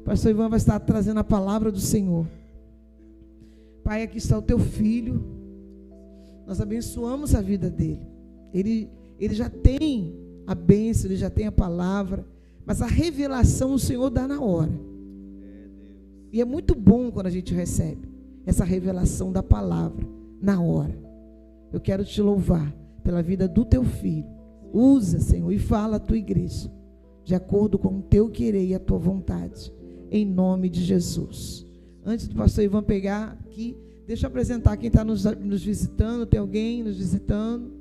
pastor Ivan vai estar trazendo a palavra do Senhor. Pai, aqui está o teu filho. Nós abençoamos a vida dele. Ele já tem a bênção, ele já tem a palavra, mas a revelação o Senhor dá na hora. E é muito bom quando a gente recebe essa revelação da palavra na hora. Eu quero te louvar pela vida do teu filho. Usa, Senhor, e fala a tua igreja de acordo com o teu querer e a tua vontade, em nome de Jesus. Antes do pastor Ivan pegar aqui, deixa eu apresentar quem está nos visitando. Tem alguém nos visitando?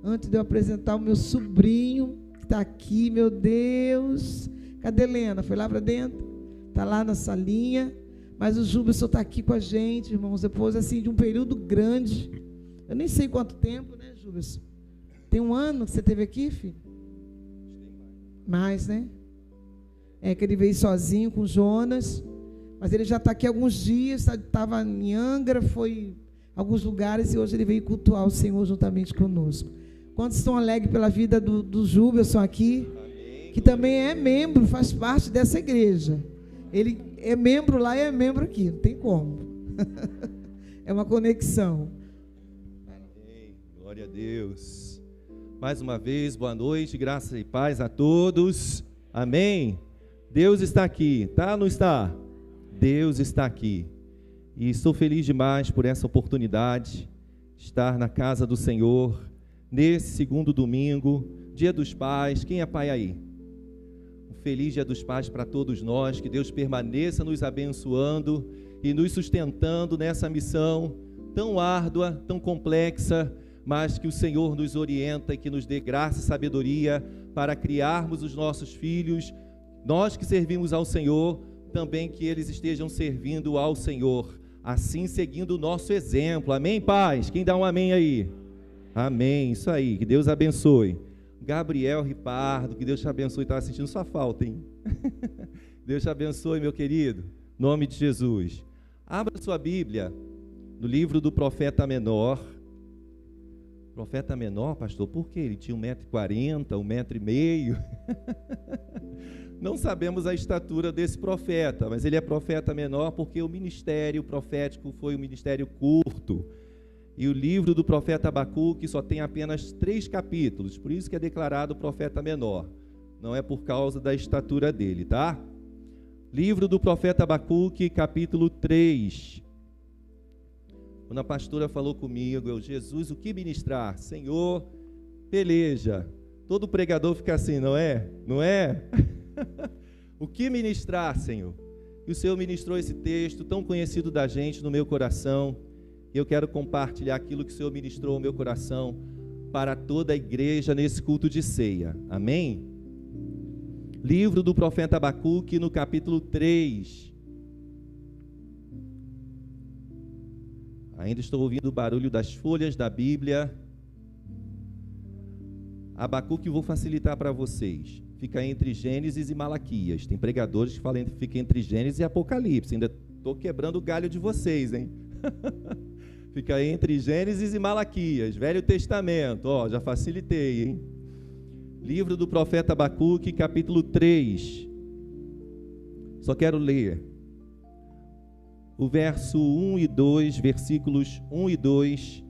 Antes de eu apresentar o meu sobrinho, que está aqui, meu Deus. Cadê Helena? Foi lá para dentro? Está lá na salinha. Mas o Júbison está aqui com a gente, irmãos, depois assim de um período grande. Eu nem sei quanto tempo, né, Júbison? Tem um ano que você esteve aqui, filho? Mais, né? É que ele veio sozinho com Jonas, mas ele já está aqui há alguns dias, estava em Angra, foi a alguns lugares e hoje ele veio cultuar o Senhor juntamente conosco. Quantos estão alegres pela vida do Júbison aqui? Amém. Que também é membro, faz parte dessa igreja. Ele é membro lá e é membro aqui, não tem como. É uma conexão. Amém. Glória a Deus. Mais uma vez, boa noite, graça e paz a todos. Amém. Deus está aqui, tá ou não está? Deus está aqui. E estou feliz demais por essa oportunidade de estar na casa do Senhor, nesse segundo domingo, Dia dos Pais. Quem é pai aí? Um feliz Dia dos Pais para todos nós, que Deus permaneça nos abençoando e nos sustentando nessa missão tão árdua, tão complexa, mas que o Senhor nos orienta e que nos dê graça e sabedoria para criarmos os nossos filhos, nós que servimos ao Senhor, também que eles estejam servindo ao Senhor, assim seguindo o nosso exemplo. Amém, pais? Quem dá um amém aí? Amém, isso aí, que Deus abençoe. Gabriel Ripardo, que Deus te abençoe, estava sentindo sua falta, hein? Deus te abençoe, meu querido, em nome de Jesus. Abra sua Bíblia no livro do profeta menor. Profeta menor, pastor, por quê? Ele tinha 1,40 m, 1,5 m. Não sabemos a estatura desse profeta, mas ele é profeta menor porque o ministério profético foi um ministério curto. E o livro do profeta Abacuque só tem apenas 3 capítulos, por isso que é declarado profeta menor. Não é por causa da estatura dele, tá? Livro do profeta Abacuque, capítulo 3. Quando a pastora falou comigo, eu, Jesus, o que ministrar? Senhor, peleja. Todo pregador fica assim, não é? Não é? O que ministrar, Senhor? E o Senhor ministrou esse texto tão conhecido da gente no meu coração. Eu quero compartilhar aquilo que o Senhor ministrou no meu coração para toda a igreja nesse culto de ceia. Amém? Livro do profeta Abacuque, no capítulo 3. Ainda estou ouvindo o barulho das folhas da Bíblia. Abacuque, vou facilitar para vocês. Fica entre Gênesis e Malaquias. Tem pregadores que falam que fica entre Gênesis e Apocalipse. Ainda estou quebrando o galho de vocês, hein? Fica entre Gênesis e Malaquias, Velho Testamento. Ó, já facilitei, hein? Livro do profeta Abacuque, capítulo 3. Só quero ler o verso 1 e 2, versículos 1 e 2,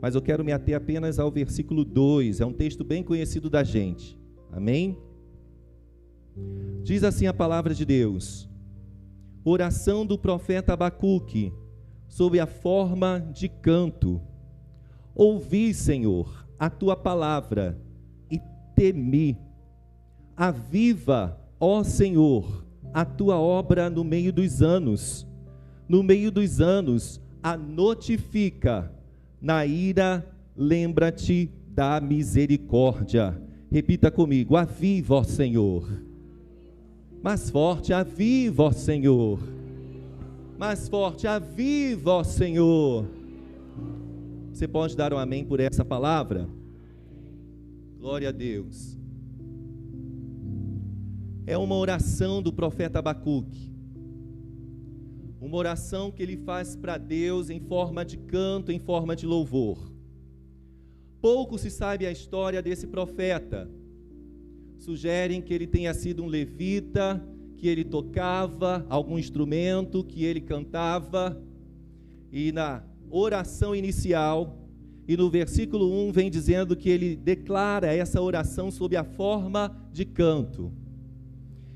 mas eu quero me ater apenas ao versículo 2, é um texto bem conhecido da gente, amém? Diz assim a palavra de Deus: oração do profeta Abacuque, sob a forma de canto. Ouvi, Senhor, a tua palavra e temi. Aviva, ó Senhor, a tua obra no meio dos anos. No meio dos anos, a notifica. Na ira, lembra-te da misericórdia. Repita comigo: aviva, ó Senhor. Mais forte: aviva, ó Senhor. Mais forte: aviva, ó Senhor. Você pode dar um amém por essa palavra? Glória a Deus. É uma oração do profeta Abacuque. Uma oração que ele faz para Deus em forma de canto, em forma de louvor. Pouco se sabe a história desse profeta. Sugerem que ele tenha sido um levita, que ele tocava algum instrumento, que ele cantava, e na oração inicial, e no versículo 1 vem dizendo que ele declara essa oração sob a forma de canto.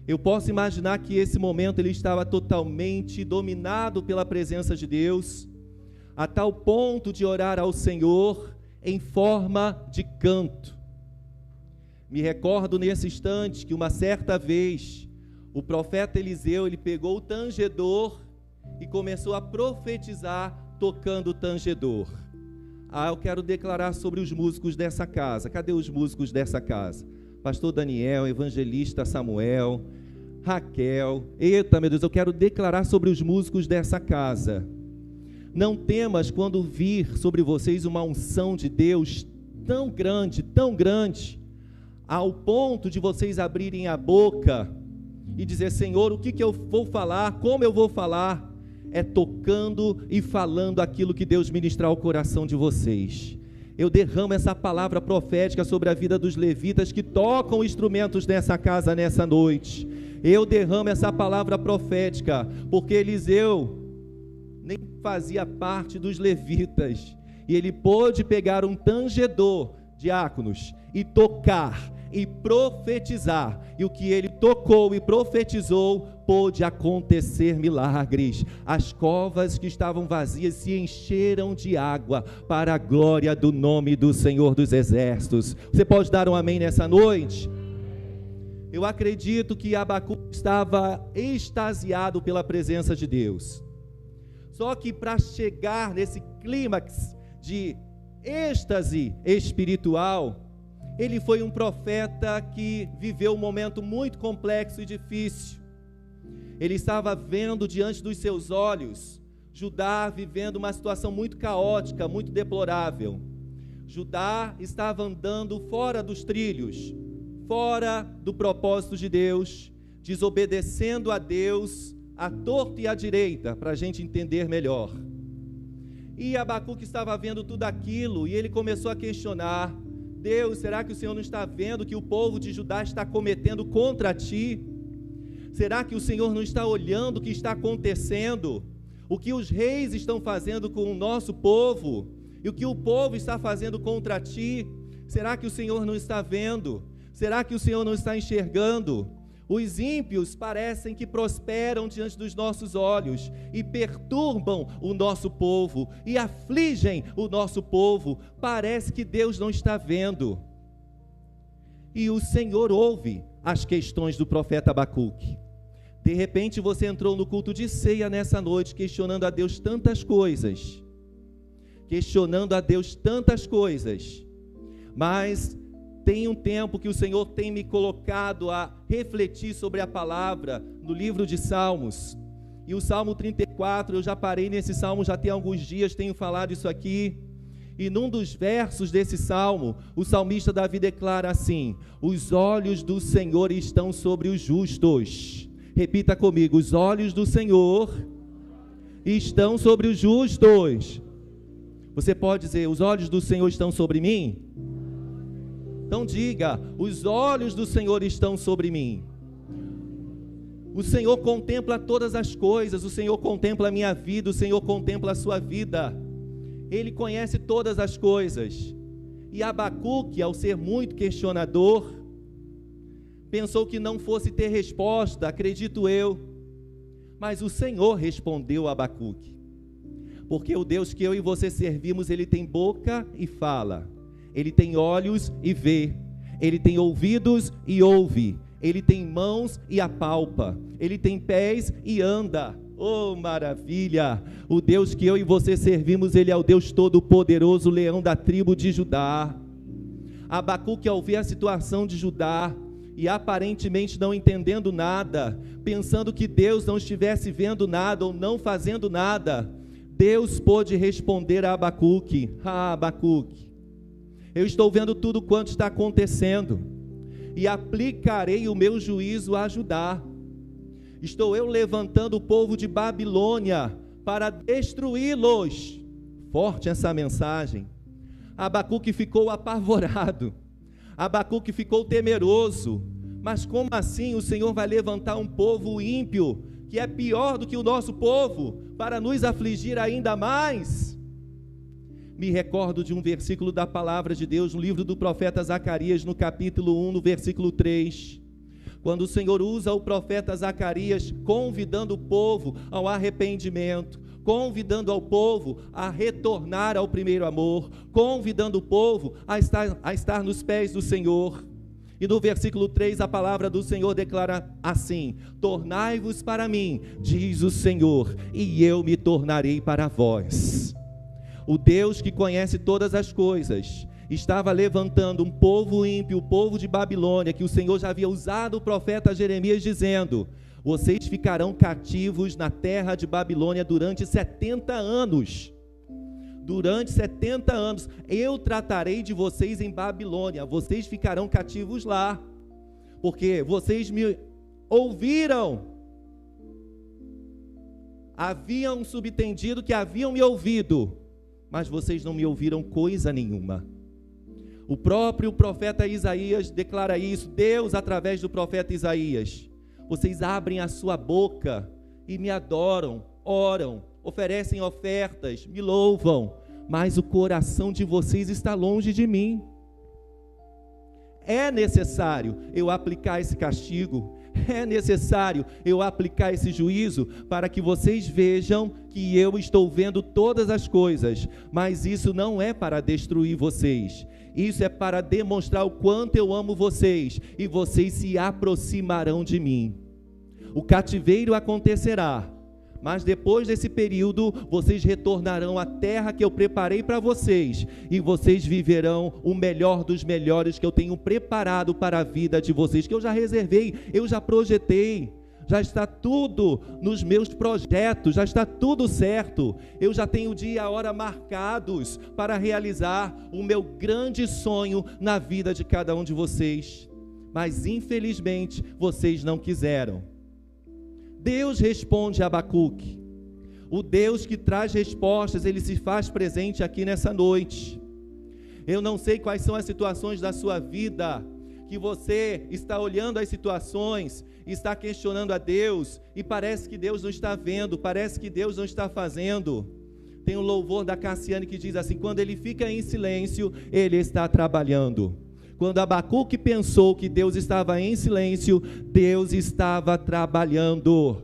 Eu posso imaginar que esse momento ele estava totalmente dominado pela presença de Deus, a tal ponto de orar ao Senhor em forma de canto. Me recordo nesse instante que uma certa vez o profeta Eliseu, ele pegou o tangedor e começou a profetizar tocando o tangedor. Eu quero declarar sobre os músicos dessa casa. Cadê os músicos dessa casa? Pastor Daniel, evangelista Samuel, Raquel. Eita, meu Deus, eu quero declarar sobre os músicos dessa casa. Não temas quando vir sobre vocês uma unção de Deus tão grande, ao ponto de vocês abrirem a boca e dizer: Senhor, o que eu vou falar, como eu vou falar? É tocando e falando aquilo que Deus ministrar ao coração de vocês. Eu derramo essa palavra profética sobre a vida dos levitas que tocam instrumentos nessa casa nessa noite. Eu derramo essa palavra profética, porque Eliseu nem fazia parte dos levitas, e ele pôde pegar um tangedor, diáconos, e tocar, e profetizar, e o que ele tocou e profetizou, pôde acontecer milagres. As covas que estavam vazias se encheram de água, para a glória do nome do Senhor dos Exércitos. Você pode dar um amém nessa noite? Eu acredito que Abacuque estava extasiado pela presença de Deus. Só que para chegar nesse clímax de êxtase espiritual, ele foi um profeta que viveu um momento muito complexo e difícil. Ele estava vendo diante dos seus olhos Judá vivendo uma situação muito caótica, muito deplorável. Judá estava andando fora dos trilhos, fora do propósito de Deus, desobedecendo a Deus à torta e à direita, para a gente entender melhor. E Abacuque estava vendo tudo aquilo, e ele começou a questionar: Deus, será que o Senhor não está vendo que o povo de Judá está cometendo contra ti? Será que o Senhor não está olhando o que está acontecendo? O que os reis estão fazendo com o nosso povo? E o que o povo está fazendo contra ti? Será que o Senhor não está vendo? Será que o Senhor não está enxergando? Os ímpios parecem que prosperam diante dos nossos olhos e perturbam o nosso povo e afligem o nosso povo. Parece que Deus não está vendo. E o Senhor ouve as questões do profeta Abacuque. De repente você entrou no culto de ceia nessa noite, questionando a Deus tantas coisas. Mas tem um tempo que o Senhor tem me colocado a refletir sobre a palavra no livro de Salmos. E o Salmo 34, eu já parei nesse Salmo, já tem alguns dias, tenho falado isso aqui. E num dos versos desse Salmo, o salmista Davi declara assim: os olhos do Senhor estão sobre os justos. Repita comigo: os olhos do Senhor estão sobre os justos. Você pode dizer: os olhos do Senhor estão sobre mim? Então diga: os olhos do Senhor estão sobre mim. O Senhor contempla todas as coisas, o Senhor contempla a minha vida, o Senhor contempla a sua vida. Ele conhece todas as coisas. E Abacuque, ao ser muito questionador, pensou que não fosse ter resposta, acredito eu. Mas o Senhor respondeu a Abacuque. Porque o Deus que eu e você servimos, Ele tem boca e fala. Ele tem olhos e vê. Ele tem ouvidos e ouve. Ele tem mãos e apalpa. Ele tem pés e anda. Oh, maravilha! O Deus que eu e você servimos, Ele é o Deus Todo-Poderoso, leão da tribo de Judá. Abacuque, ao ver a situação de Judá, e aparentemente não entendendo nada, pensando que Deus não estivesse vendo nada ou não fazendo nada, Deus pôde responder a Abacuque: Abacuque, eu estou vendo tudo quanto está acontecendo, e aplicarei o meu juízo a Judá. Estou eu levantando o povo de Babilônia para destruí-los. Forte essa mensagem. Abacuque ficou apavorado. Abacuque ficou temeroso. Mas como assim o Senhor vai levantar um povo ímpio, que é pior do que o nosso povo, para nos afligir ainda mais? Me recordo de um versículo da palavra de Deus, no livro do profeta Zacarias, no capítulo 1, no versículo 3. Quando o Senhor usa o profeta Zacarias, convidando o povo ao arrependimento, convidando ao povo a retornar ao primeiro amor, convidando o povo a estar nos pés do Senhor. E no versículo 3, a palavra do Senhor declara assim: tornai-vos para mim, diz o Senhor, e eu me tornarei para vós. O Deus que conhece todas as coisas estava levantando um povo ímpio, o povo de Babilônia, que o Senhor já havia usado o profeta Jeremias dizendo: vocês ficarão cativos na terra de Babilônia durante 70 anos. Durante 70 anos, eu tratarei de vocês em Babilônia, vocês ficarão cativos lá, porque vocês me ouviram. Haviam subentendido que haviam me ouvido, mas vocês não me ouviram coisa nenhuma. O próprio profeta Isaías declara isso, Deus através do profeta Isaías: vocês abrem a sua boca e me adoram, oram, oferecem ofertas, me louvam, mas o coração de vocês está longe de mim. É necessário eu aplicar esse castigo, é necessário eu aplicar esse juízo, para que vocês vejam que eu estou vendo todas as coisas, mas isso não é para destruir vocês, isso é para demonstrar o quanto eu amo vocês, e vocês se aproximarão de mim. O cativeiro acontecerá, mas depois desse período, vocês retornarão à terra que eu preparei para vocês, e vocês viverão o melhor dos melhores que eu tenho preparado para a vida de vocês, que eu já reservei, eu já projetei, já está tudo nos meus projetos, já está tudo certo, eu já tenho o dia e a hora marcados para realizar o meu grande sonho na vida de cada um de vocês, mas infelizmente vocês não quiseram. Deus responde a Abacuque. O Deus que traz respostas, Ele se faz presente aqui nessa noite. Eu não sei quais são as situações da sua vida, que você está olhando as situações, está questionando a Deus, e parece que Deus não está vendo, parece que Deus não está fazendo. Tem um louvor da Cassiane que diz assim: quando Ele fica em silêncio, Ele está trabalhando. Quando Abacuque pensou que Deus estava em silêncio, Deus estava trabalhando.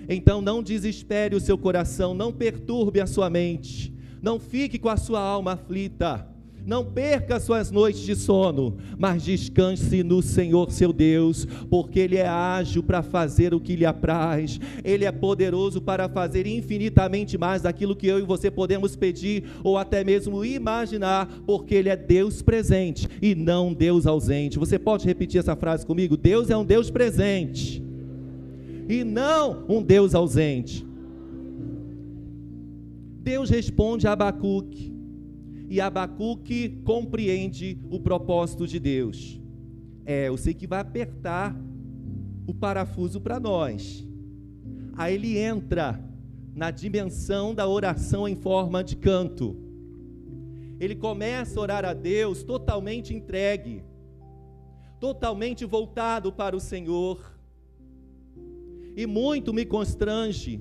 Então não desespere o seu coração, não perturbe a sua mente, não fique com a sua alma aflita, não perca suas noites de sono, mas descanse no Senhor seu Deus, porque Ele é ágil para fazer o que lhe apraz, Ele é poderoso para fazer infinitamente mais daquilo que eu e você podemos pedir, ou até mesmo imaginar, porque Ele é Deus presente e não Deus ausente. Você pode repetir essa frase comigo? Deus é um Deus presente e não um Deus ausente. Deus responde a Abacuque, e Abacuque compreende o propósito de Deus. Eu sei que vai apertar o parafuso para nós. Aí ele entra na dimensão da oração em forma de canto. Ele começa a orar a Deus totalmente entregue, totalmente voltado para o Senhor. E muito me constrange,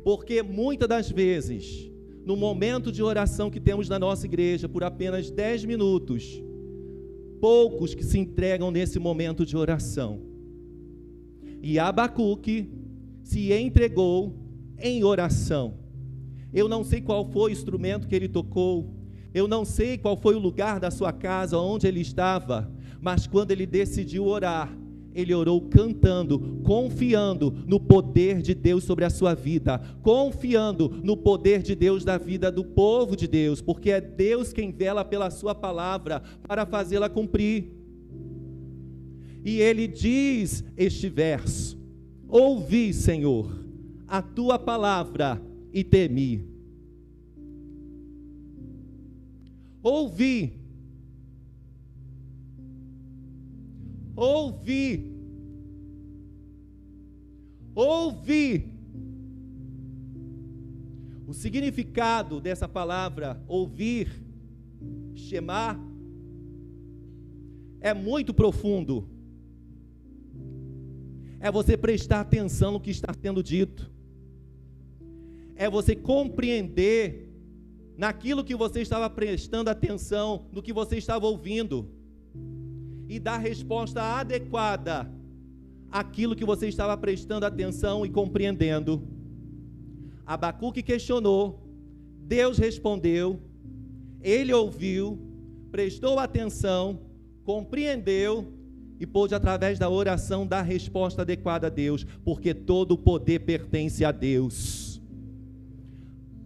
porque muitas das vezes, no momento de oração que temos na nossa igreja, por apenas 10 minutos, poucos que se entregam nesse momento de oração. E Abacuque se entregou em oração. Eu não sei qual foi o instrumento que ele tocou, eu não sei qual foi o lugar da sua casa onde ele estava, mas quando ele decidiu orar, ele orou cantando, confiando no poder de Deus sobre a sua vida, confiando no poder de Deus da vida do povo de Deus, porque é Deus quem vela pela sua palavra para fazê-la cumprir. E ele diz este verso: ouvi, Senhor, a tua palavra e temi. Ouvi. Ouvi. O significado dessa palavra ouvir, shemá, é muito profundo. é você prestar atenção no que está sendo dito, é você compreender naquilo que você estava prestando atenção, no que você estava ouvindo, e dar resposta adequada àquilo que você estava prestando atenção e compreendendo. Abacuque questionou, Deus respondeu, ele ouviu, prestou atenção, compreendeu e pôde, através da oração, dar resposta adequada a Deus, porque todo o poder pertence a Deus.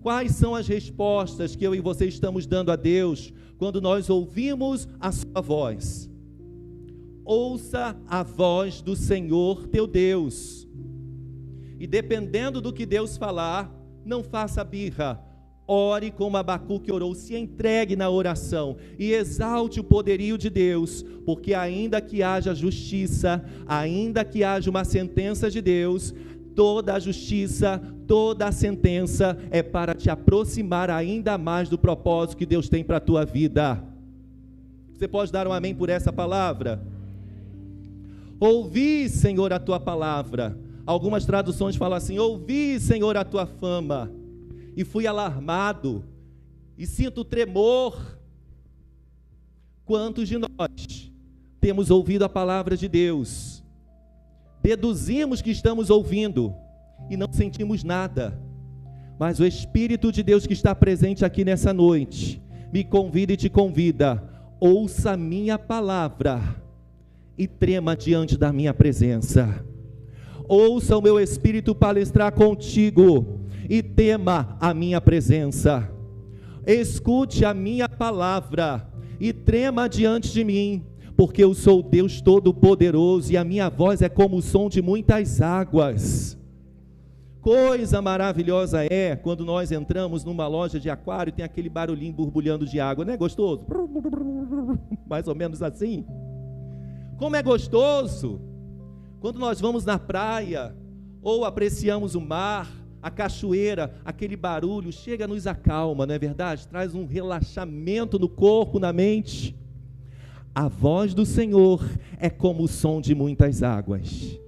Quais são as respostas que eu e você estamos dando a Deus quando nós ouvimos a sua voz? Ouça a voz do Senhor teu Deus, e dependendo do que Deus falar, não faça birra, ore como Abacuque orou, se entregue na oração e exalte o poderio de Deus, porque ainda que haja justiça, ainda que haja uma sentença de Deus, toda a justiça, toda a sentença é para te aproximar ainda mais do propósito que Deus tem para a tua vida. Você pode dar um amém por essa palavra? Ouvi, Senhor, a tua palavra. Algumas traduções falam assim, ouvi, Senhor, a tua fama, e fui alarmado, e sinto tremor. Quantos de nós temos ouvido a palavra de Deus, deduzimos que estamos ouvindo, e não sentimos nada, mas o Espírito de Deus que está presente aqui nessa noite, me convida e te convida, ouça a minha palavra, e trema diante da minha presença. Ouça o meu Espírito palestrar contigo, e tema a minha presença. Escute a minha palavra, e trema diante de mim, porque eu sou Deus Todo-Poderoso, e a minha voz é como o som de muitas águas. Coisa maravilhosa é quando nós entramos numa loja de aquário e tem aquele barulhinho borbulhando de água, não é gostoso? Mais ou menos assim. Como é gostoso quando nós vamos na praia ou apreciamos o mar, a cachoeira, aquele barulho chega, nos acalma, não é verdade? Traz um relaxamento no corpo, na mente. A voz do Senhor é como o som de muitas águas.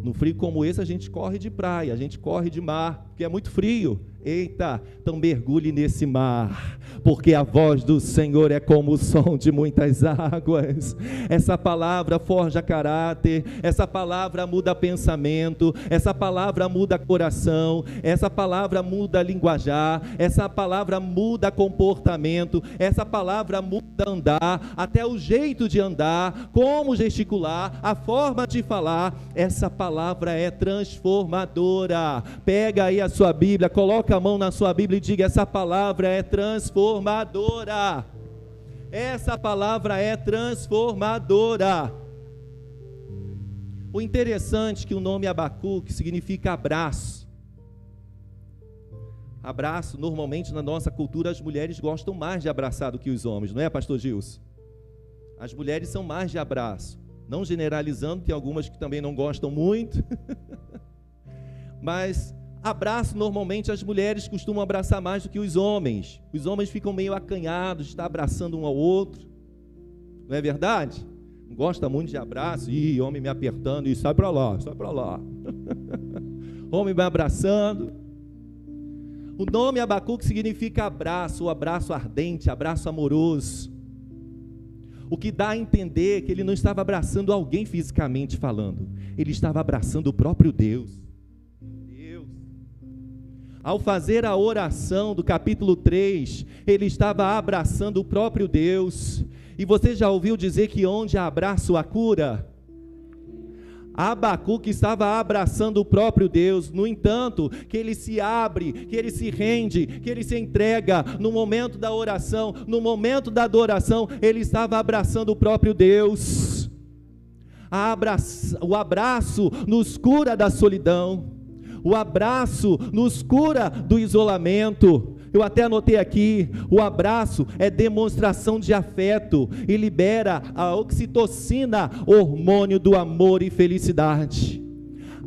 No frio como esse a gente corre de praia, a gente corre de mar, porque é muito frio. Eita, então mergulhe nesse mar, porque a voz do Senhor é como o som de muitas águas. Essa palavra forja caráter, essa palavra muda pensamento, essa palavra muda coração, essa palavra muda linguajar, essa palavra muda comportamento, essa palavra muda andar, até o jeito de andar, como gesticular, a forma de falar. Essa palavra é transformadora. Pega aí a sua Bíblia, coloca a mão na sua Bíblia e diga, essa palavra é transformadora. Essa palavra é transformadora. O interessante é que o nome Abacuque significa abraço. Abraço, normalmente na nossa cultura as mulheres gostam mais de abraçar do que os homens, não é, pastor Gilson? As mulheres são mais de abraço, não generalizando, tem algumas que também não gostam muito, mas abraço, normalmente as mulheres costumam abraçar mais do que os homens ficam meio acanhados de estar abraçando um ao outro, não é verdade? Não gosta muito de abraço, homem me apertando, e sai para lá, homem vai abraçando. O nome Abacuque significa abraço, o abraço ardente, abraço amoroso, o que dá a entender que ele não estava abraçando alguém fisicamente falando, ele estava abraçando o próprio Deus. Ao fazer a oração do capítulo 3, ele estava abraçando o próprio Deus. E você já ouviu dizer que onde há abraço há cura? Abacuque estava abraçando o próprio Deus. No entanto, que ele se abre, que ele se rende, que ele se entrega no momento da oração, no momento da adoração, ele estava abraçando o próprio Deus. O abraço nos cura da solidão. O abraço nos cura do isolamento. Eu até anotei aqui, o abraço é demonstração de afeto e libera a oxitocina, hormônio do amor e felicidade.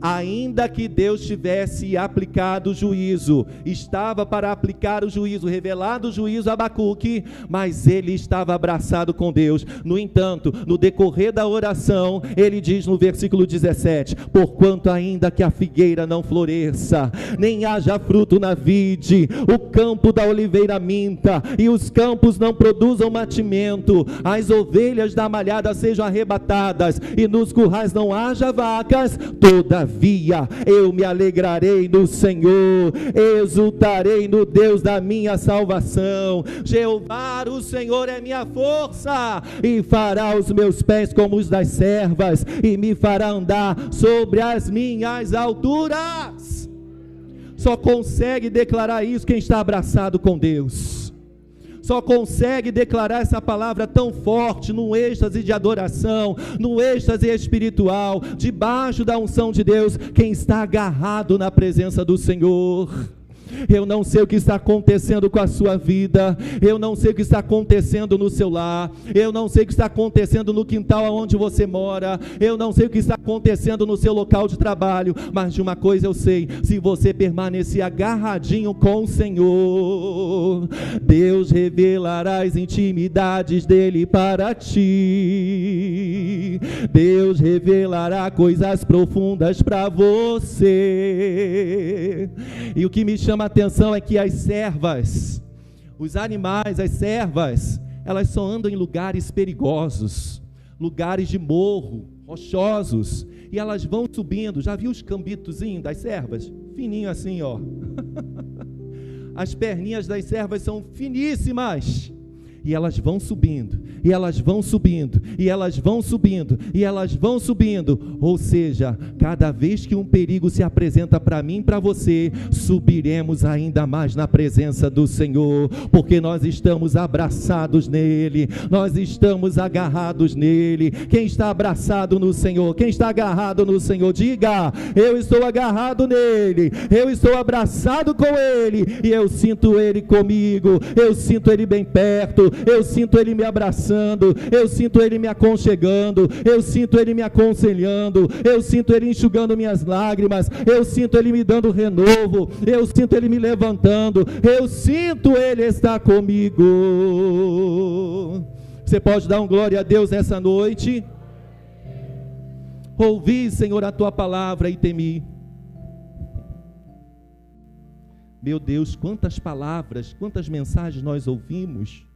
ainda que Deus tivesse aplicado o juízo, estava para aplicar o juízo, revelado o juízo a Abacuque, mas ele estava abraçado com Deus. No entanto, no decorrer da oração, ele diz no versículo 17: porquanto ainda que a figueira não floresça, nem haja fruto na vide, o campo da oliveira minta, e os campos não produzam mantimento, as ovelhas da malhada sejam arrebatadas, e nos currais não haja vacas, todavia eu me alegrarei no Senhor, exultarei no Deus da minha salvação. Jeová, o Senhor é minha força, e fará os meus pés como os das servas, e me fará andar sobre as minhas alturas. Só consegue declarar isso quem está abraçado com Deus. Só consegue declarar essa palavra tão forte, num êxtase de adoração, num êxtase espiritual, debaixo da unção de Deus, quem está agarrado na presença do Senhor. Eu não sei o que está acontecendo com a sua vida, eu não sei o que está acontecendo no seu lar, eu não sei o que está acontecendo no quintal onde você mora, eu não sei o que está acontecendo no seu local de trabalho, mas de uma coisa eu sei: se você permanecer agarradinho com o Senhor, Deus revelará as intimidades dele para ti, Deus revelará coisas profundas para você. E o que me chama a atenção é que as servas, os animais, as servas, elas só andam em lugares perigosos, lugares de morro, rochosos, e elas vão subindo. Já viu os cambitozinhos das servas? Fininho assim, ó. As perninhas das servas são finíssimas, e elas vão subindo, e elas vão subindo, e elas vão subindo, e elas vão subindo. Ou seja, cada vez que um perigo se apresenta para mim e para você, subiremos ainda mais na presença do Senhor, porque nós estamos abraçados nele, nós estamos agarrados nele. Quem está abraçado no Senhor, quem está agarrado no Senhor, diga: eu estou agarrado nele, eu estou abraçado com ele, e eu sinto ele comigo, eu sinto ele bem perto, eu sinto ele me abraçando, eu sinto ele me aconchegando, eu sinto ele me aconselhando, eu sinto ele enxugando minhas lágrimas, eu sinto ele me dando renovo, eu sinto ele me levantando, eu sinto ele estar comigo. Você pode dar um glória a Deus nessa noite? Ouvi, Senhor, a tua palavra e temi. Meu Deus, quantas palavras, quantas mensagens nós ouvimos.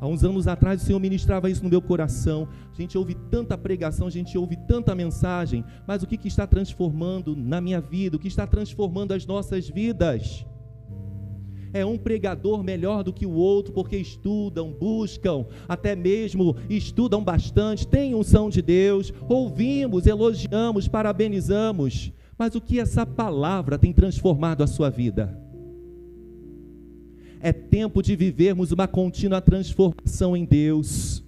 Há uns anos atrás o Senhor ministrava isso no meu coração. A gente ouve tanta pregação, a gente ouve tanta mensagem, mas o que está transformando na minha vida? O que está transformando as nossas vidas? É um pregador melhor do que o outro, porque estudam, buscam, até mesmo estudam bastante, têm unção de Deus, ouvimos, elogiamos, parabenizamos, mas o que essa palavra tem transformado a sua vida? É tempo de vivermos uma contínua transformação em Deus.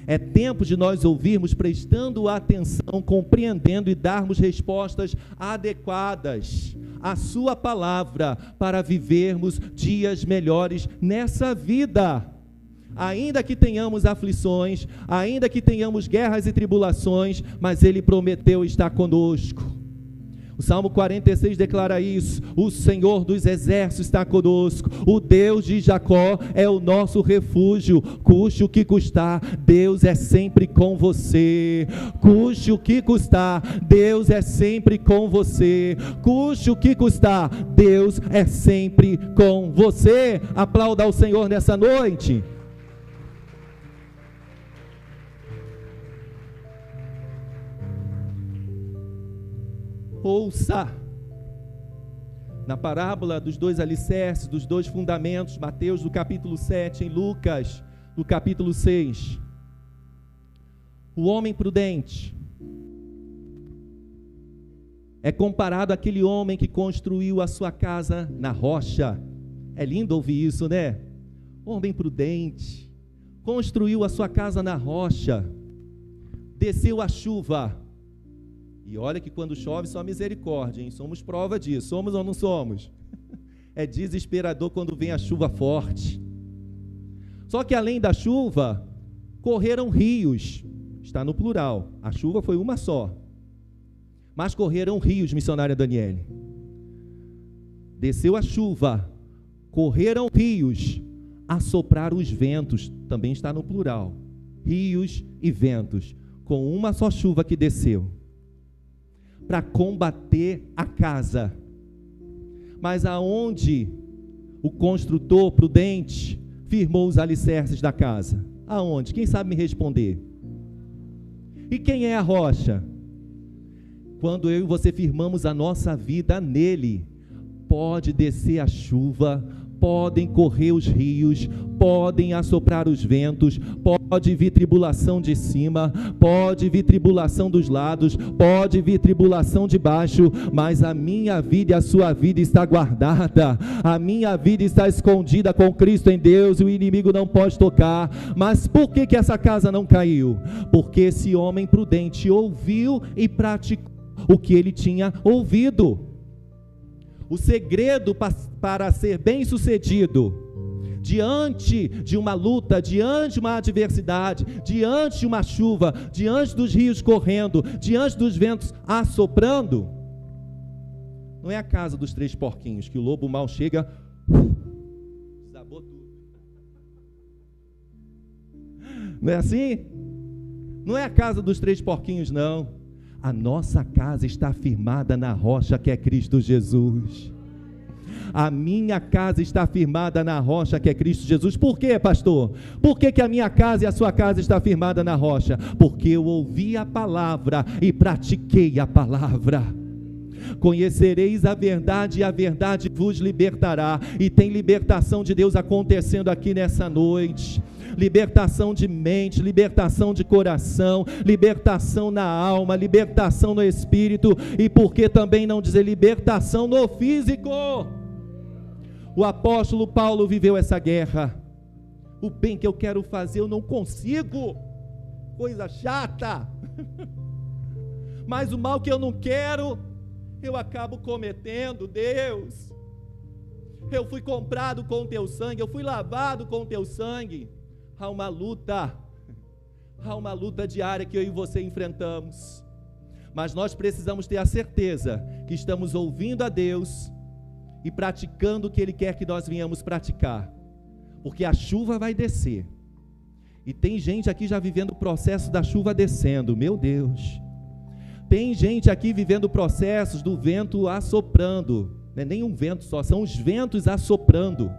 É tempo de nós ouvirmos, prestando atenção, compreendendo e darmos respostas adequadas à sua palavra, para vivermos dias melhores nessa vida. Ainda que tenhamos aflições, ainda que tenhamos guerras e tribulações, mas Ele prometeu estar conosco. O Salmo 46 declara isso: o Senhor dos exércitos está conosco, o Deus de Jacó é o nosso refúgio. Custe o que custar, Deus é sempre com você. Custe o que custar, Deus é sempre com você. Custe o que custar, Deus é sempre com você. Aplauda ao Senhor nessa noite. Ouça, na parábola dos dois alicerces, dos dois fundamentos, Mateus do capítulo 7, em Lucas do capítulo 6, o homem prudente é comparado àquele homem que construiu a sua casa na rocha. É lindo ouvir isso, né? Homem prudente construiu a sua casa na rocha, desceu a chuva. E olha que quando chove só misericórdia, hein? Somos prova disso, somos ou não somos? É desesperador quando vem a chuva forte. Só que além da chuva, correram rios, está no plural, a chuva foi uma só. mas correram rios, missionária Daniele. Desceu a chuva, correram rios, assopraram os ventos, também está no plural, rios e ventos, com uma só chuva que desceu, para combater a casa. Mas aonde o construtor prudente firmou os alicerces da casa? Aonde? Quem sabe me responder? E quem é a rocha? Quando eu e você firmamos a nossa vida nele, pode descer a chuva, podem correr os rios, podem assoprar os ventos, pode vir tribulação de cima, pode vir tribulação dos lados, pode vir tribulação de baixo, mas a minha vida e a sua vida está guardada, a minha vida está escondida com Cristo em Deus, e o inimigo não pode tocar. Mas por que essa casa não caiu? Porque esse homem prudente ouviu e praticou o que ele tinha ouvido. O segredo para ser bem-sucedido diante de uma luta, diante de uma adversidade, diante de uma chuva, diante dos rios correndo, diante dos ventos assoprando, não é a casa dos 3 porquinhos, que o lobo mal chega, desabou tudo. Não é assim? Não é a casa dos 3 porquinhos, não. A nossa casa está firmada na rocha que é Cristo Jesus. A minha casa está firmada na rocha que é Cristo Jesus. Por quê, pastor? Por que a minha casa e a sua casa está firmada na rocha? Porque eu ouvi a palavra e pratiquei a palavra. Conhecereis a verdade e a verdade vos libertará. E tem libertação de Deus acontecendo aqui nessa noite. Libertação de mente, libertação de coração, libertação na alma, libertação no espírito, e por que também não dizer libertação no físico? O apóstolo Paulo viveu essa guerra. O bem que eu quero fazer eu não consigo, coisa chata, mas o mal que eu não quero eu acabo cometendo. Deus, eu fui comprado com teu sangue, eu fui lavado com teu sangue. Há uma luta diária que eu e você enfrentamos, mas nós precisamos ter a certeza que estamos ouvindo a Deus e praticando o que Ele quer que nós venhamos praticar, porque a chuva vai descer, e tem gente aqui já vivendo o processo da chuva descendo, meu Deus, tem gente aqui vivendo processos do vento assoprando, não é nem um vento só, são os ventos assoprando.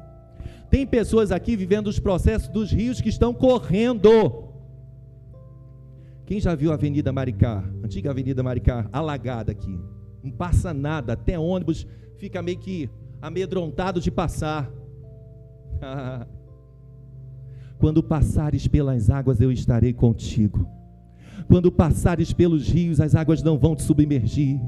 Tem pessoas aqui vivendo os processos dos rios que estão correndo. Quem já viu a Avenida Maricá, antiga Avenida Maricá, alagada aqui? Não passa nada, até ônibus fica meio que amedrontado de passar. Quando passares pelas águas, eu estarei contigo. Quando passares pelos rios, as águas não vão te submergir.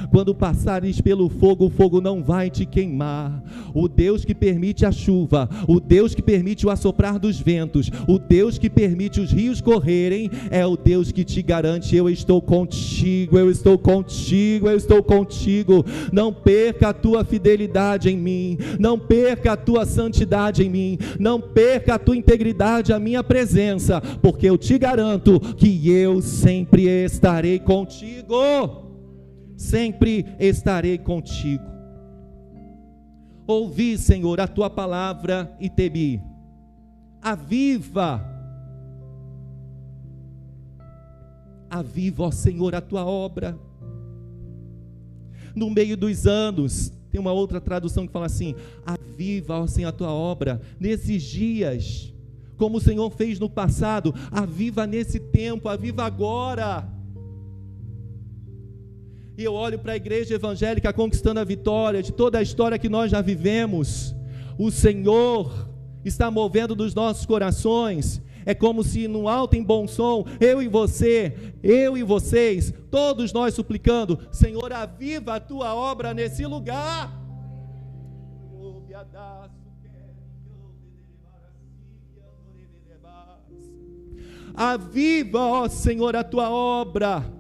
Quando passares pelo fogo, o fogo não vai te queimar. O Deus que permite a chuva, o Deus que permite o assoprar dos ventos, o Deus que permite os rios correrem, é o Deus que te garante: eu estou contigo, eu estou contigo, eu estou contigo. Não perca a tua fidelidade em mim, não perca a tua santidade em mim, não perca a tua integridade, a minha presença, porque eu te garanto que eu sempre estarei contigo. Sempre estarei contigo. Ouvi, Senhor, a tua palavra e temi. Aviva, ó Senhor, a tua obra. No meio dos anos, tem uma outra tradução que fala assim: aviva, ó Senhor, a tua obra nesses dias, como o Senhor fez no passado. Aviva nesse tempo, aviva agora. E eu olho para a igreja evangélica conquistando a vitória de toda a história que nós já vivemos. O Senhor está movendo nos nossos corações. É como se no alto em bom som, eu e você, eu e vocês, todos nós suplicando: Senhor, aviva a tua obra nesse lugar. Aviva, ó Senhor, a tua obra.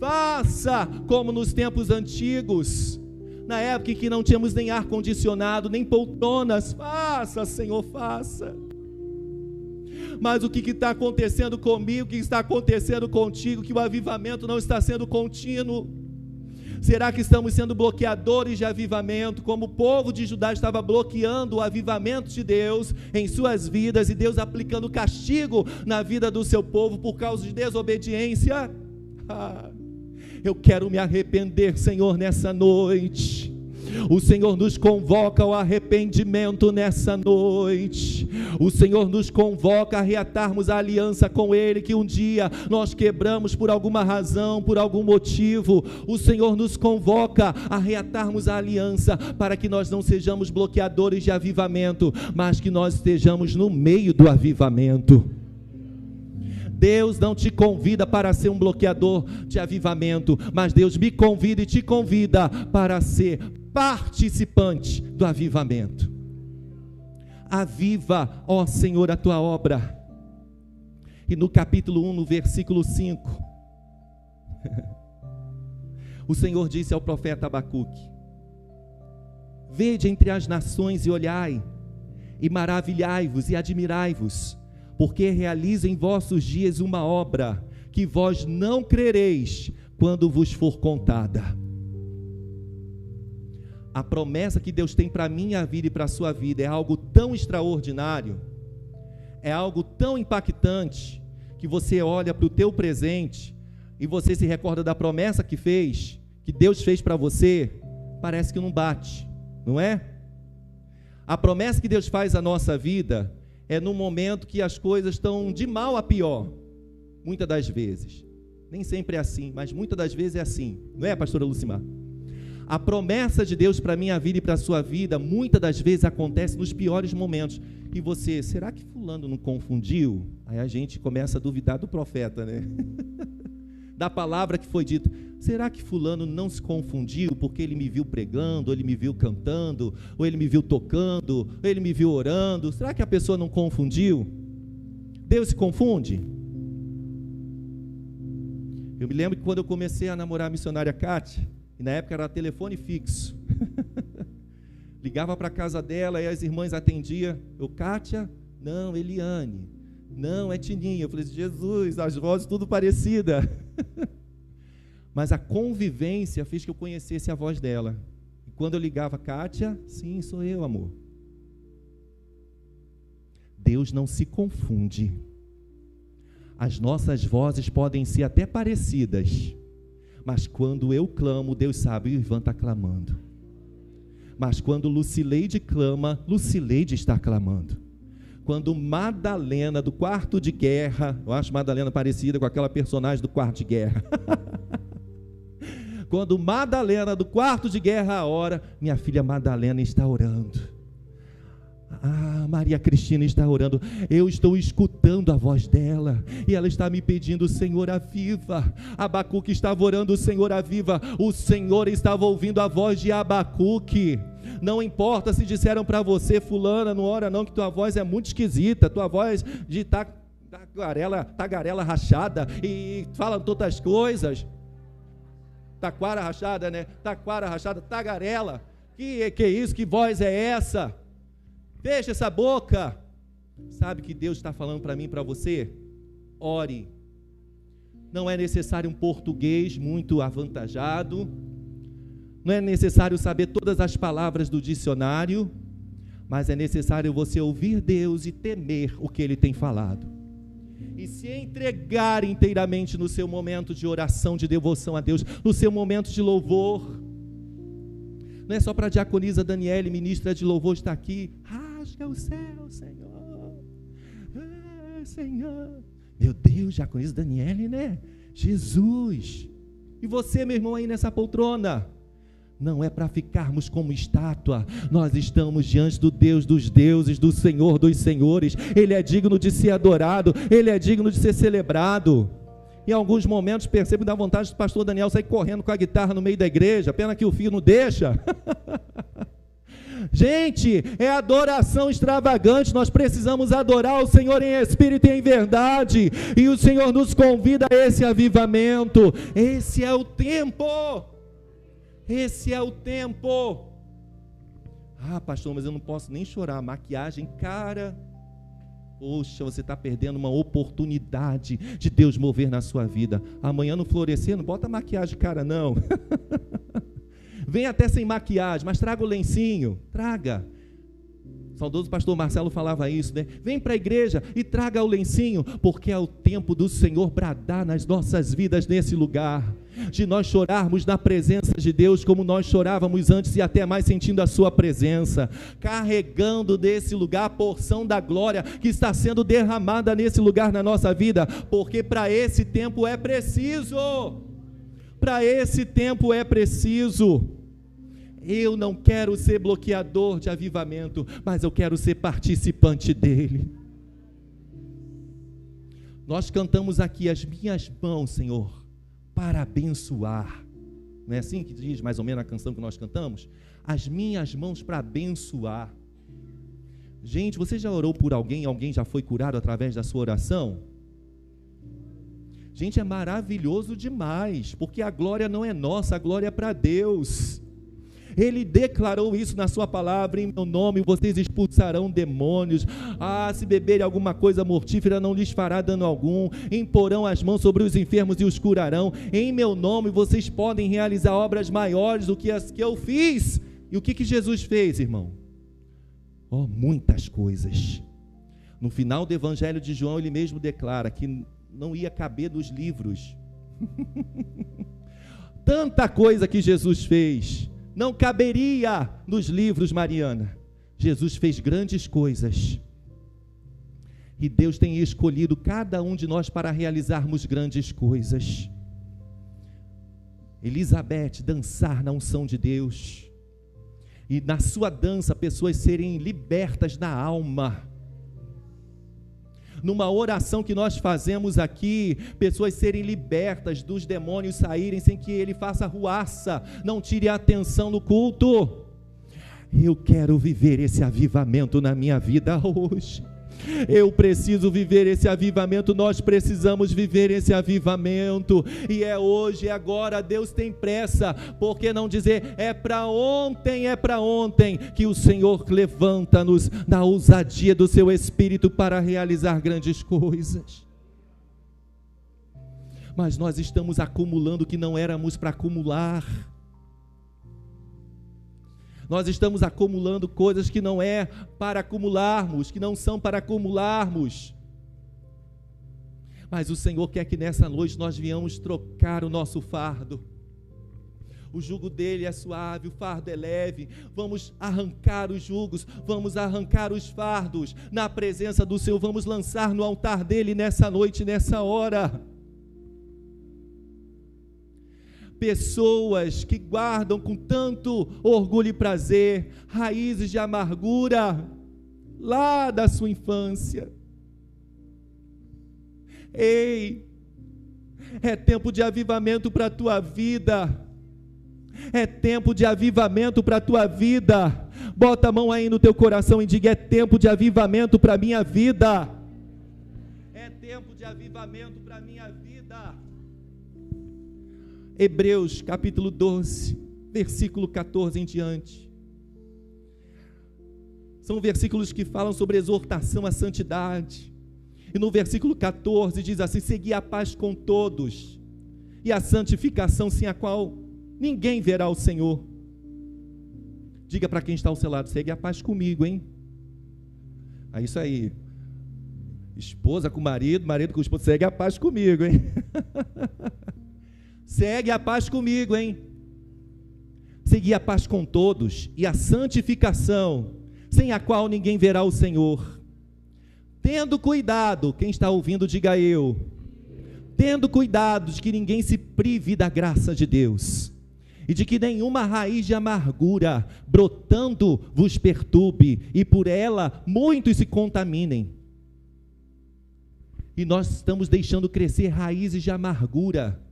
Faça como nos tempos antigos, na época em que não tínhamos nem ar-condicionado, nem poltronas. Faça, Senhor, faça. Mas o que está acontecendo comigo, o que está acontecendo contigo, que o avivamento não está sendo contínuo. Será que estamos sendo bloqueadores de avivamento, como o povo de Judá estava bloqueando o avivamento de Deus em suas vidas, e Deus aplicando castigo na vida do seu povo por causa de desobediência? Eu quero me arrepender, Senhor, nessa noite. O Senhor nos convoca ao arrependimento nessa noite. O Senhor nos convoca a reatarmos a aliança com Ele, que um dia nós quebramos por alguma razão, por algum motivo. O Senhor nos convoca a reatarmos a aliança, para que nós não sejamos bloqueadores de avivamento, mas que nós estejamos no meio do avivamento. Deus não te convida para ser um bloqueador de avivamento, mas Deus me convida e te convida para ser participante do avivamento. Aviva, ó Senhor, a tua obra. E no capítulo 1, no versículo 5, o Senhor disse ao profeta Abacuque: vede entre as nações e olhai, e maravilhai-vos e admirai-vos, porque realizo em vossos dias uma obra que vós não crereis quando vos for contada. A promessa que Deus tem para a minha vida e para a sua vida é algo tão extraordinário, é algo tão impactante, que você olha para o teu presente e você se recorda da promessa que fez, que Deus fez para você, parece que não bate, não é? A promessa que Deus faz à nossa vida é no momento que as coisas estão de mal a pior, muitas das vezes. Nem sempre é assim, mas muitas das vezes é assim, não é, pastora Lucimar? A promessa de Deus para a minha vida e para a sua vida, muitas das vezes acontece nos piores momentos. E você, será que fulano não confundiu? Aí a gente começa a duvidar do profeta, né? Da palavra que foi dita. Será que fulano não se confundiu porque ele me viu pregando, ou ele me viu cantando, ou ele me viu tocando, ou ele me viu orando? Será que a pessoa não confundiu? Deus se confunde? Eu me lembro que quando eu comecei a namorar a missionária Kátia, e na época era telefone fixo, ligava para a casa dela e as irmãs atendiam. Eu, Kátia? Não, Eliane. Não, é Tininha. Eu falei, Jesus, as vozes tudo parecida. Mas a convivência fez que eu conhecesse a voz dela. E quando eu ligava, Kátia, sim, sou eu, amor. Deus não se confunde. As nossas vozes podem ser até parecidas, mas quando eu clamo, Deus sabe, o Ivan está clamando. Mas quando Lucileide clama, Lucileide está clamando. Quando Madalena do Quarto de Guerra, eu acho Madalena parecida com aquela personagem do Quarto de Guerra. Quando Madalena do Quarto de Guerra ora, minha filha Madalena está orando. Maria Cristina está orando. Eu estou escutando a voz dela e ela está me pedindo, Senhor, aviva. Abacuque estava orando, Senhor, aviva. O Senhor estava ouvindo a voz de Abacuque. Não importa se disseram para você, fulana, não ora não, que tua voz é muito esquisita, tua voz de tagarela rachada e falam todas as coisas. Taquara rachada, né? Taquara rachada, tagarela. Que é isso? Que voz é essa? Fecha essa boca. Sabe que Deus está falando para mim e para você? Ore. Não é necessário um português muito avantajado, não é necessário saber todas as palavras do dicionário, mas é necessário você ouvir Deus e temer o que Ele tem falado, e se entregar inteiramente no seu momento de oração, de devoção a Deus, no seu momento de louvor. Não é só para a diaconisa Daniele, ministra de louvor, estar aqui. Rasga o céu, Senhor. Senhor. Meu Deus, diaconisa Daniele, né? Jesus. E você, meu irmão, aí nessa poltrona. Não é para ficarmos como estátua. Nós estamos diante do Deus dos deuses, do Senhor dos senhores. Ele é digno de ser adorado. Ele é digno de ser celebrado. Em alguns momentos percebo da vontade do pastor Daniel sair correndo com a guitarra no meio da igreja, pena que o filho não deixa. Gente, é adoração extravagante, nós precisamos adorar o Senhor em espírito e em verdade, e o Senhor nos convida a esse avivamento. Esse é o tempo, esse é o tempo. Pastor, mas eu não posso nem chorar, maquiagem, cara... Poxa, você está perdendo uma oportunidade de Deus mover na sua vida. Amanhã no florescer, não bota maquiagem, cara, não. Vem até sem maquiagem, mas traga o lencinho, traga. O saudoso pastor Marcelo falava isso, né? Vem para a igreja e traga o lencinho, porque é o tempo do Senhor bradar nas nossas vidas nesse lugar, de nós chorarmos na presença de Deus como nós chorávamos antes e até mais sentindo a sua presença, carregando desse lugar a porção da glória que está sendo derramada nesse lugar na nossa vida, porque para esse tempo é preciso, Eu não quero ser bloqueador de avivamento, mas eu quero ser participante dele. Nós cantamos aqui: as minhas mãos, Senhor, para abençoar. Não é assim que diz mais ou menos a canção que nós cantamos? As minhas mãos para abençoar. Gente, você já orou por alguém? Alguém já foi curado através da sua oração? Gente, é maravilhoso demais, porque a glória não é nossa, a glória é para Deus. Ele declarou isso na sua palavra: em meu nome vocês expulsarão demônios, se beberem alguma coisa mortífera não lhes fará dano algum, imporão as mãos sobre os enfermos e os curarão, em meu nome vocês podem realizar obras maiores do que as que eu fiz. E o que Jesus fez, irmão? Muitas coisas. No final do Evangelho de João, ele mesmo declara que não ia caber nos livros. Tanta coisa que Jesus fez não caberia nos livros, Mariana. Jesus fez grandes coisas, e Deus tem escolhido cada um de nós para realizarmos grandes coisas. Elizabeth dançar na unção de Deus, e na sua dança pessoas serem libertas na alma. Numa oração que nós fazemos aqui, pessoas serem libertas dos demônios, saírem sem que ele faça ruaça, não tire a atenção do culto. Eu quero viver esse avivamento na minha vida hoje. Eu preciso viver esse avivamento, nós precisamos viver esse avivamento, e é hoje, é agora. Deus tem pressa, por que não dizer, é para ontem, que o Senhor levanta-nos na ousadia do seu Espírito para realizar grandes coisas. Mas nós estamos acumulando o que não éramos para acumular. Nós estamos acumulando coisas que não é para acumularmos, que não são para acumularmos. Mas o Senhor quer que nessa noite nós venhamos trocar o nosso fardo. O jugo dele é suave, o fardo é leve. Vamos arrancar os jugos, vamos arrancar os fardos na presença do Senhor, vamos lançar no altar dele nessa noite, nessa hora. Pessoas que guardam com tanto orgulho e prazer raízes de amargura lá da sua infância. Ei, é tempo de avivamento para a tua vida. É tempo de avivamento para a tua vida. Bota a mão aí no teu coração e diga: é tempo de avivamento para a minha vida. É tempo de avivamento para a minha vida. Hebreus capítulo 12, versículo 14 em diante. São versículos que falam sobre exortação à santidade. E no versículo 14 diz assim: segui a paz com todos, e a santificação, sem a qual ninguém verá o Senhor. Diga para quem está ao seu lado: segue a paz comigo, hein? É isso aí. Esposa com marido, marido com esposa, segue a paz comigo, hein? Segue a paz comigo, hein? Segui a paz com todos e a santificação, sem a qual ninguém verá o Senhor. Tendo cuidado, quem está ouvindo, diga eu. Tendo cuidado de que ninguém se prive da graça de Deus, e de que nenhuma raiz de amargura brotando vos perturbe, e por ela muitos se contaminem. E nós estamos deixando crescer raízes de amargura,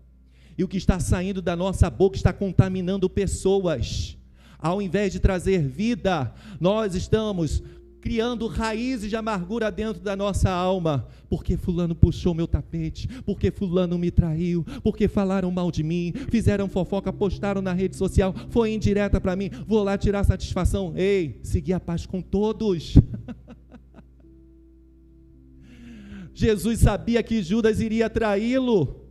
e o que está saindo da nossa boca está contaminando pessoas. Ao invés de trazer vida, nós estamos criando raízes de amargura dentro da nossa alma. Porque fulano puxou meu tapete, porque fulano me traiu, porque falaram mal de mim, fizeram fofoca, postaram na rede social, foi indireta para mim, vou lá tirar satisfação. Ei, segui a paz com todos. Jesus sabia que Judas iria traí-lo.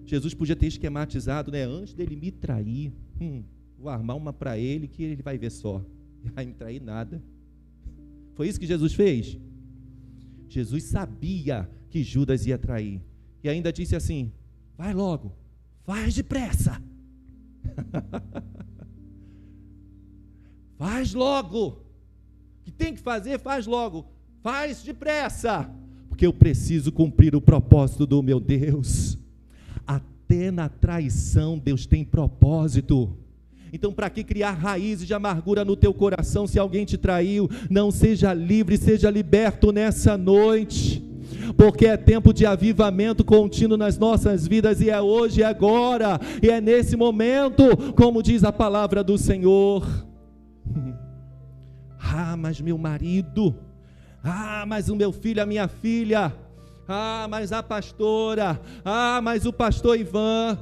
Jesus podia ter esquematizado, né? Antes dele me trair, Vou armar uma para ele que ele vai ver só. Não vai me trair nada. Foi isso que Jesus fez? Jesus sabia que Judas ia trair. E ainda disse assim: vai logo, faz depressa. Faz logo. O que tem que fazer, faz logo. Faz depressa. Porque eu preciso cumprir o propósito do meu Deus. Até na traição Deus tem propósito. Então, para que criar raízes de amargura no teu coração se alguém te traiu? Não, seja livre, seja liberto nessa noite, porque é tempo de avivamento contínuo nas nossas vidas, e é hoje, é agora, e é nesse momento, como diz a palavra do Senhor. Ah, mas meu marido, ah, mas o meu filho, a minha filha, ah, mas a pastora, ah, mas o pastor Ivan.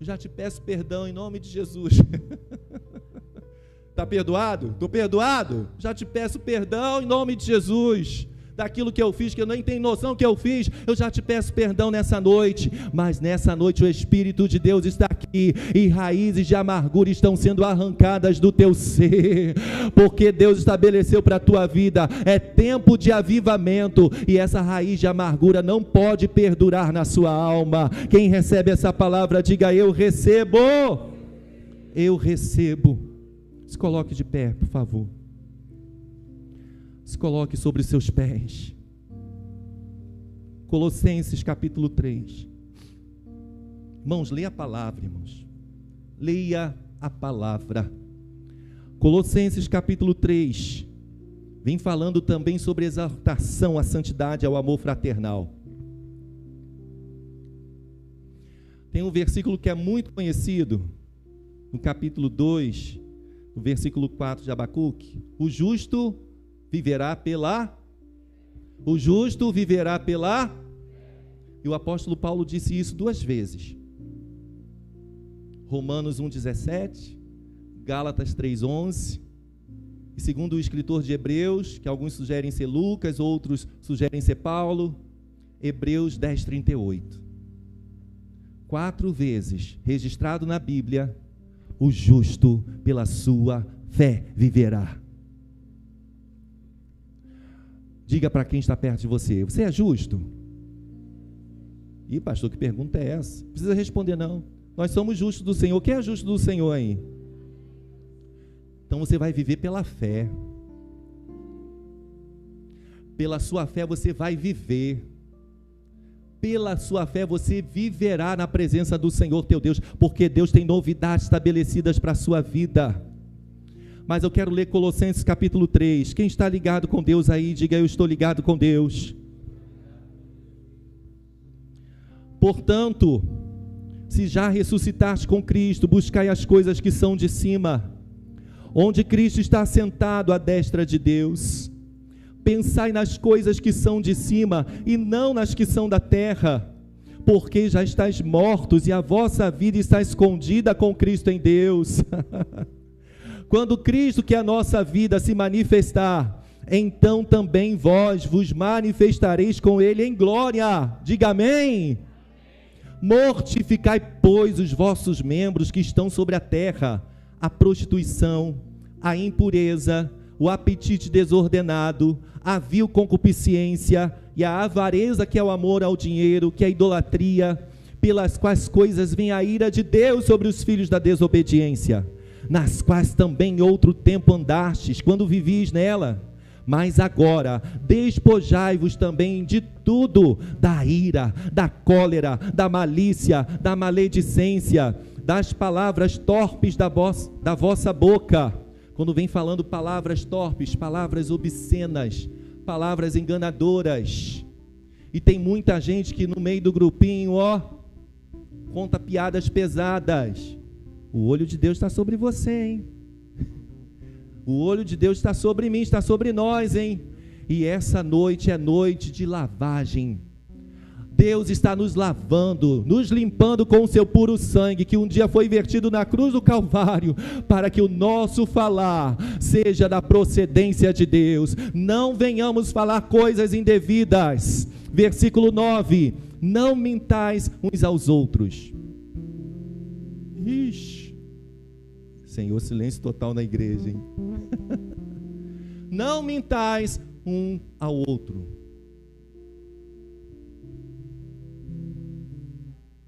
Já te peço perdão em nome de Jesus. Está perdoado? Estou perdoado? Já te peço perdão em nome de Jesus. Daquilo que eu fiz, que eu nem tenho noção que eu fiz, eu já te peço perdão nessa noite. Mas nessa noite o Espírito de Deus está aqui, e raízes de amargura estão sendo arrancadas do teu ser, porque Deus estabeleceu para a tua vida, é tempo de avivamento, e essa raiz de amargura não pode perdurar na sua alma. Quem recebe essa palavra, diga: eu recebo. Eu recebo. Se coloque de pé, por favor. Se coloque sobre os seus pés. Colossenses capítulo 3. Irmãos, leia a palavra, irmãos. Leia a palavra. Colossenses capítulo 3. Vem falando também sobre exaltação à santidade, ao amor fraternal. Tem um versículo que é muito conhecido, no capítulo 2, no versículo 4 de Abacuque. O justo viverá pela... O justo viverá pela... E o apóstolo Paulo disse isso 2 vezes. Romanos 1,17, Gálatas 3,11, e segundo o escritor de Hebreus, que alguns sugerem ser Lucas, outros sugerem ser Paulo, Hebreus 10,38. 4 vezes registrado na Bíblia: o justo pela sua fé viverá. Diga para quem está perto de você: você é justo? Ih, pastor, que pergunta é essa? Não precisa responder não. Nós somos justos do Senhor. Quem é justo do Senhor aí? Então você vai viver pela fé. Pela sua fé você vai viver. Pela sua fé você viverá na presença do Senhor teu Deus, porque Deus tem novidades estabelecidas para a sua vida. Mas eu quero ler Colossenses capítulo 3. Quem está ligado com Deus aí, diga: eu estou ligado com Deus. Portanto, se já ressuscitaste com Cristo, buscai as coisas que são de cima, onde Cristo está assentado à destra de Deus. Pensai nas coisas que são de cima, e não nas que são da terra, porque já estáis mortos, e a vossa vida está escondida com Cristo em Deus. Quando Cristo, que é a nossa vida, se manifestar, então também vós vos manifestareis com Ele em glória. Diga amém. Mortificai, pois, os vossos membros que estão sobre a terra: a prostituição, a impureza, o apetite desordenado, a vil concupiscência e a avareza, que é o amor ao dinheiro, que é a idolatria, pelas quais coisas vem a ira de Deus sobre os filhos da desobediência, nas quais também outro tempo andastes, quando vivis nela. Mas agora despojai-vos também de tudo: da ira, da cólera, da malícia, da maledicência, das palavras torpes da vossa boca. Quando vem falando palavras torpes, palavras obscenas, palavras enganadoras. E tem muita gente que no meio do grupinho, conta piadas pesadas. O olho de Deus está sobre você, hein? O olho de Deus está sobre mim, está sobre nós, hein? E essa noite é noite de lavagem. Deus está nos lavando, nos limpando com o seu puro sangue, que um dia foi vertido na cruz do Calvário, para que o nosso falar seja da procedência de Deus. Não venhamos falar coisas indevidas. Versículo 9: não mintais uns aos outros. Ixi, Senhor, silêncio total na igreja, hein? Não mintais um ao outro.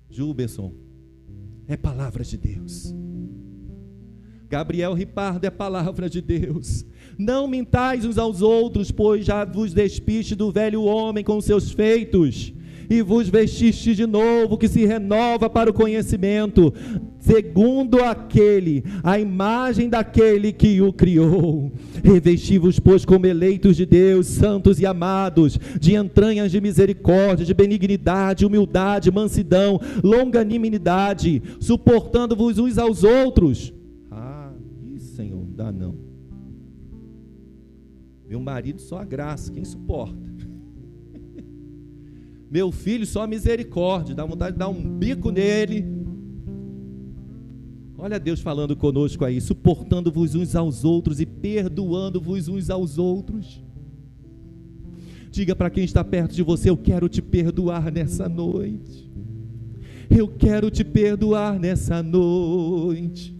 Gilberson, é palavra de Deus. Gabriel Ripardo, é palavra de Deus. Não mintais uns aos outros, pois já vos despiste do velho homem com seus feitos, e vos vestiste de novo, que se renova para o conhecimento, segundo a imagem daquele que o criou. Revesti-vos, pois, como eleitos de Deus, santos e amados, de entranhas de misericórdia, de benignidade, humildade, mansidão, longanimidade, suportando-vos uns aos outros. Senhor, não dá não. Meu marido só a graça, quem suporta? Meu filho só a misericórdia, dá vontade de dar um bico nele. Olha Deus falando conosco aí, suportando-vos uns aos outros e perdoando-vos uns aos outros. Diga para quem está perto de você: eu quero te perdoar nessa noite. Eu quero te perdoar nessa noite,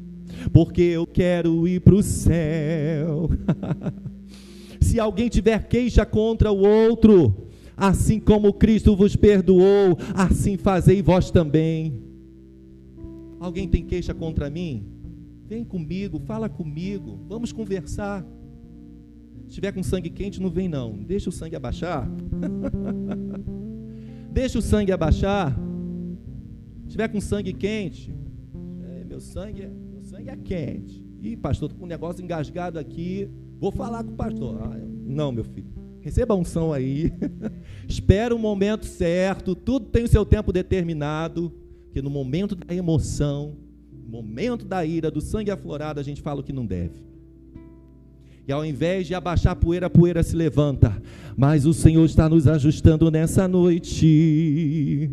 porque eu quero ir para o céu. Se alguém tiver queixa contra o outro, assim como Cristo vos perdoou, assim fazei vós também. Alguém tem queixa contra mim? Vem comigo, fala comigo, vamos conversar. Se tiver com sangue quente, não vem não, deixa o sangue abaixar. Deixa o sangue abaixar. Se tiver com sangue quente, meu sangue é quente. Ih, pastor, estou com um negócio engasgado aqui, vou falar com o pastor. Não, meu filho, receba a unção aí. Espera o momento certo, tudo tem o seu tempo determinado, porque no momento da emoção, no momento da ira, do sangue aflorado, a gente fala o que não deve. E ao invés de abaixar a poeira se levanta. Mas o Senhor está nos ajustando nessa noite.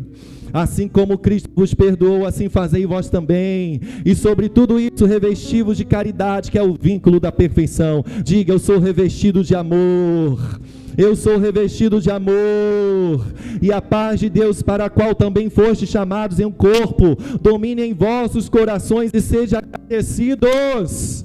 Assim como Cristo vos perdoou, assim fazei vós também. E sobre tudo isso, revesti-vos de caridade, que é o vínculo da perfeição. Diga: eu sou revestido de amor. Eu sou revestido de amor. E a paz de Deus, para a qual também fostes chamados em um corpo, domine em vossos corações e sejam agradecidos.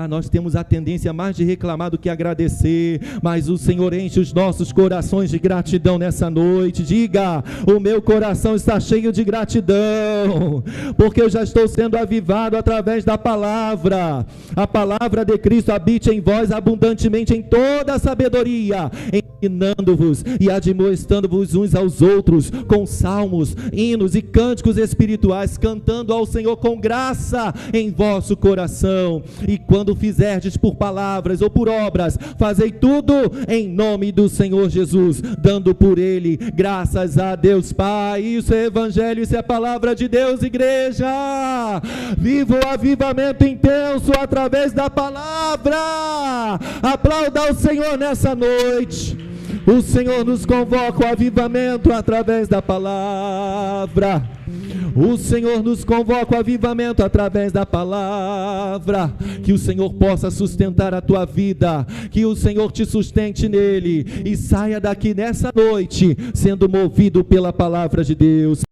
Nós temos a tendência mais de reclamar do que agradecer, mas o Senhor enche os nossos corações de gratidão nessa noite. Diga: o meu coração está cheio de gratidão, porque eu já estou sendo avivado através da palavra. A palavra de Cristo habite em vós abundantemente em toda a sabedoria, ensinando-vos e admoestando-vos uns aos outros com salmos, hinos e cânticos espirituais, cantando ao Senhor com graça em vosso coração. E quando fizerdes por palavras ou por obras, fazei tudo em nome do Senhor Jesus, dando por Ele graças a Deus Pai. Isso é evangelho, isso é a palavra de Deus, igreja. Viva o avivamento intenso através da palavra. Aplauda o Senhor nessa noite. O Senhor nos convoca ao avivamento através da palavra. O Senhor nos convoca ao avivamento através da palavra. Que o Senhor possa sustentar a tua vida, que o Senhor te sustente nele, e saia daqui nessa noite sendo movido pela palavra de Deus.